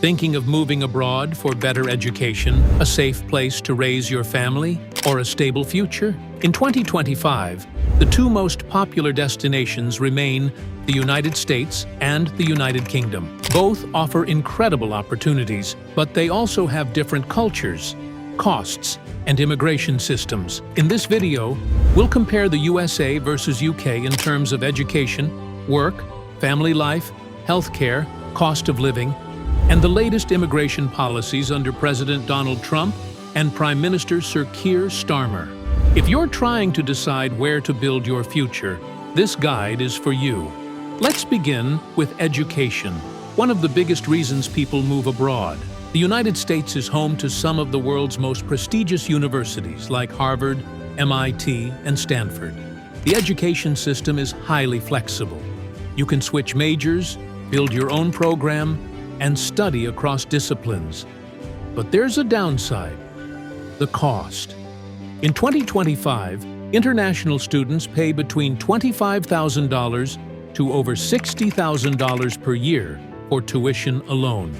Thinking of moving abroad for better education, a safe place to raise your family, or a stable future? In 2025, the two most popular destinations remain the United States and the United Kingdom. Both offer incredible opportunities, but they also have different cultures, costs, and immigration systems. In this video, we'll compare the USA versus UK in terms of education, work, family life, healthcare, cost of living, and the latest immigration policies under President Donald Trump and Prime Minister Sir Keir Starmer. If you're trying to decide where to build your future, this guide is for you. Let's begin with education, one of the biggest reasons people move abroad. The United States is home to some of the world's most prestigious universities like Harvard, MIT, and Stanford. The education system is highly flexible. You can switch majors, build your own program, and study across disciplines. But there's a downside: the cost. In 2025, international students pay between $25,000 to over $60,000 per year for tuition alone.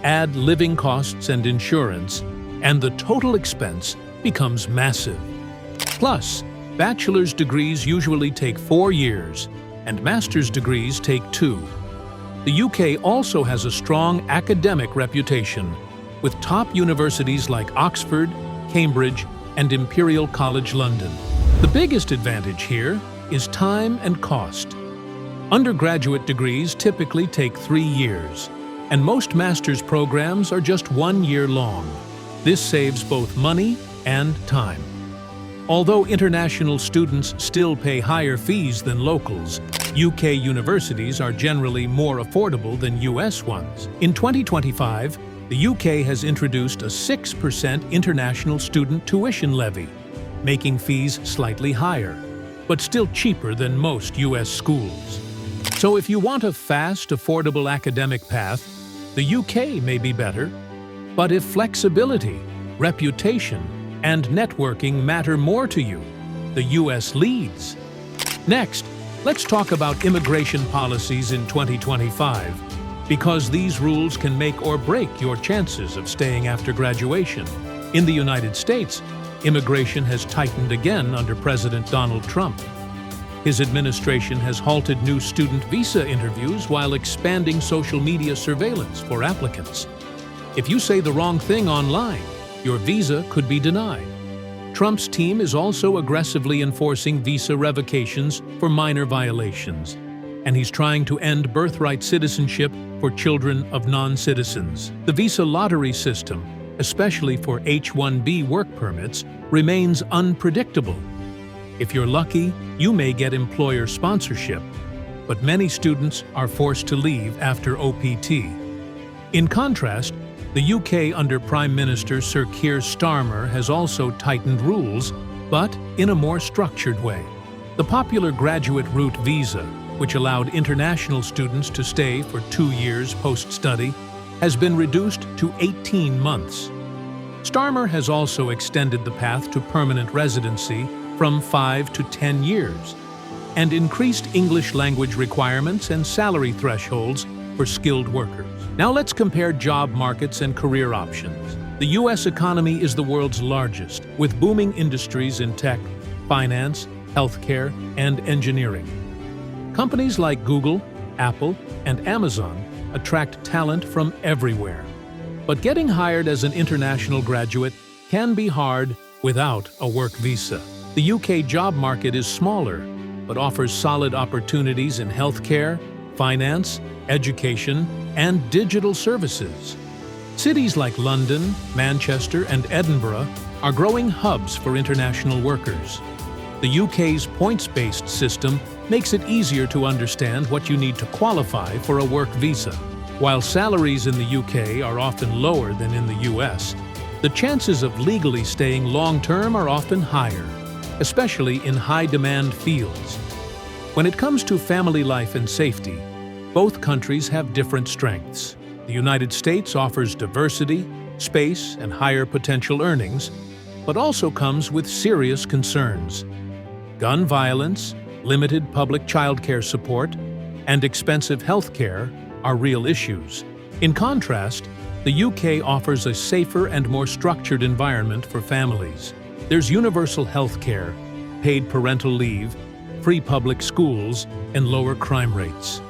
Add living costs and insurance, and the total expense becomes massive. Plus, bachelor's degrees usually take 4 years, and master's degrees take 2. The UK also has a strong academic reputation, with top universities like Oxford, Cambridge, and Imperial College London. The biggest advantage here is time and cost. Undergraduate degrees typically take 3 years, and most master's programs are just 1 year long. This saves both money and time. Although international students still pay higher fees than locals, UK universities are generally more affordable than US ones. In 2025, the UK has introduced a 6% international student tuition levy, making fees slightly higher, but still cheaper than most US schools. So if you want a fast, affordable academic path, the UK may be better. But if flexibility, reputation, and networking matter more to you, the US leads. Next, let's talk about immigration policies in 2025, because these rules can make or break your chances of staying after graduation. In the United States, immigration has tightened again under President Donald Trump. His administration has halted new student visa interviews while expanding social media surveillance for applicants. If you say the wrong thing online, your visa could be denied. Trump's team is also aggressively enforcing visa revocations for minor violations, and he's trying to end birthright citizenship for children of non-citizens. The visa lottery system, especially for H-1B work permits, remains unpredictable. If you're lucky, you may get employer sponsorship, but many students are forced to leave after OPT. In contrast, the UK under Prime Minister Sir Keir Starmer has also tightened rules, but in a more structured way. The popular graduate route visa, which allowed international students to stay for 2 years post-study, has been reduced to 18 months. Starmer has also extended the path to permanent residency from 5 to 10 years, and increased English language requirements and salary thresholds for skilled workers. Now let's compare job markets and career options. The US economy is the world's largest, with booming industries in tech, finance, healthcare, and engineering. Companies like Google, Apple, and Amazon attract talent from everywhere. But getting hired as an international graduate can be hard without a work visa. The UK job market is smaller, but offers solid opportunities in healthcare, finance, education, and digital services. Cities like London, Manchester, and Edinburgh are growing hubs for international workers. The UK's points-based system makes it easier to understand what you need to qualify for a work visa. While salaries in the UK are often lower than in the US, the chances of legally staying long-term are often higher, especially in high-demand fields. When it comes to family life and safety, both countries have different strengths. The United States offers diversity, space, and higher potential earnings, but also comes with serious concerns. Gun violence, limited public childcare support, and expensive healthcare are real issues. In contrast, the UK offers a safer and more structured environment for families. There's universal healthcare, paid parental leave, free public schools, and lower crime rates.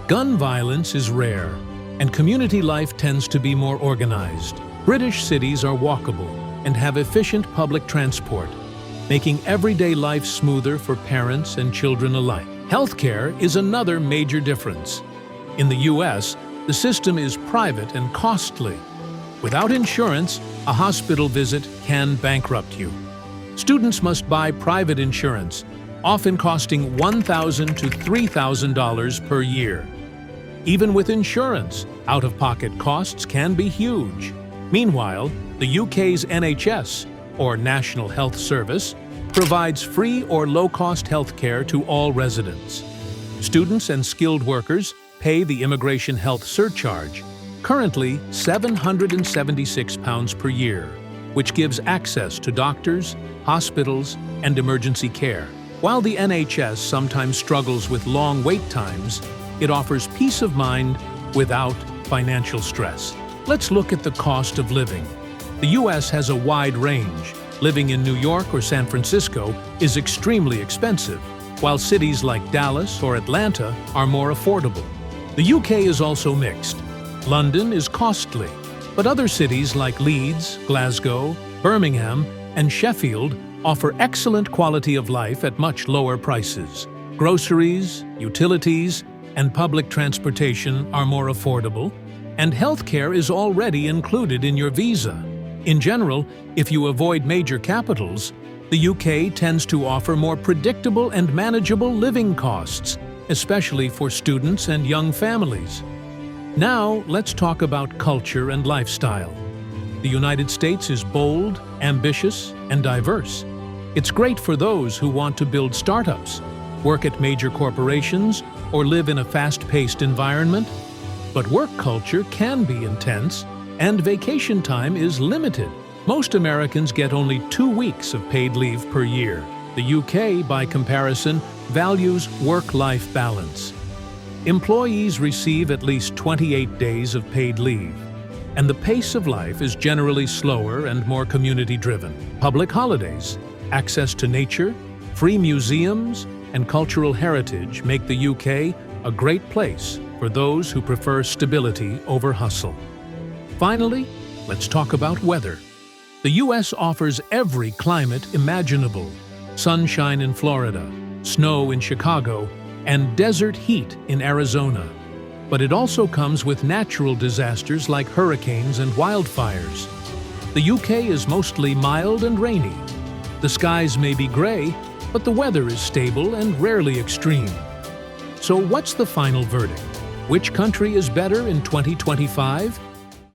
Gun violence is rare, and community life tends to be more organized. British cities are walkable and have efficient public transport, making everyday life smoother for parents and children alike. Healthcare is another major difference. In the US, the system is private and costly. Without insurance, a hospital visit can bankrupt you. Students must buy private insurance, often costing $1,000 to $3,000 per year. Even with insurance, out-of-pocket costs can be huge. Meanwhile, the UK's NHS, or National Health Service, provides free or low-cost healthcare to all residents. Students and skilled workers pay the immigration health surcharge, currently £776 per year, which gives access to doctors, hospitals, and emergency care. While the NHS sometimes struggles with long wait times, it offers peace of mind without financial stress. Let's look at the cost of living. The US has a wide range. Living in New York or San Francisco is extremely expensive, while cities like Dallas or Atlanta are more affordable. The UK is also mixed. London is costly, but other cities like Leeds, Glasgow, Birmingham, and Sheffield offer excellent quality of life at much lower prices. Groceries, utilities, and public transportation are more affordable, and healthcare is already included in your visa. In general, if you avoid major capitals, the UK tends to offer more predictable and manageable living costs, especially for students and young families. Now, let's talk about culture and lifestyle. The United States is bold, ambitious, and diverse. It's great for those who want to build startups, work at major corporations, or live in a fast-paced environment. But work culture can be intense, and vacation time is limited. Most Americans get only 2 weeks of paid leave per year. The UK, by comparison, values work-life balance. Employees receive at least 28 days of paid leave, and the pace of life is generally slower and more community-driven. Public holidays, access to nature, free museums, and cultural heritage make the UK a great place for those who prefer stability over hustle. Finally, let's talk about weather. The US offers every climate imaginable: sunshine in Florida, snow in Chicago, and desert heat in Arizona. But it also comes with natural disasters like hurricanes and wildfires. The UK is mostly mild and rainy. The skies may be gray, but the weather is stable and rarely extreme. So what's the final verdict? Which country is better in 2025?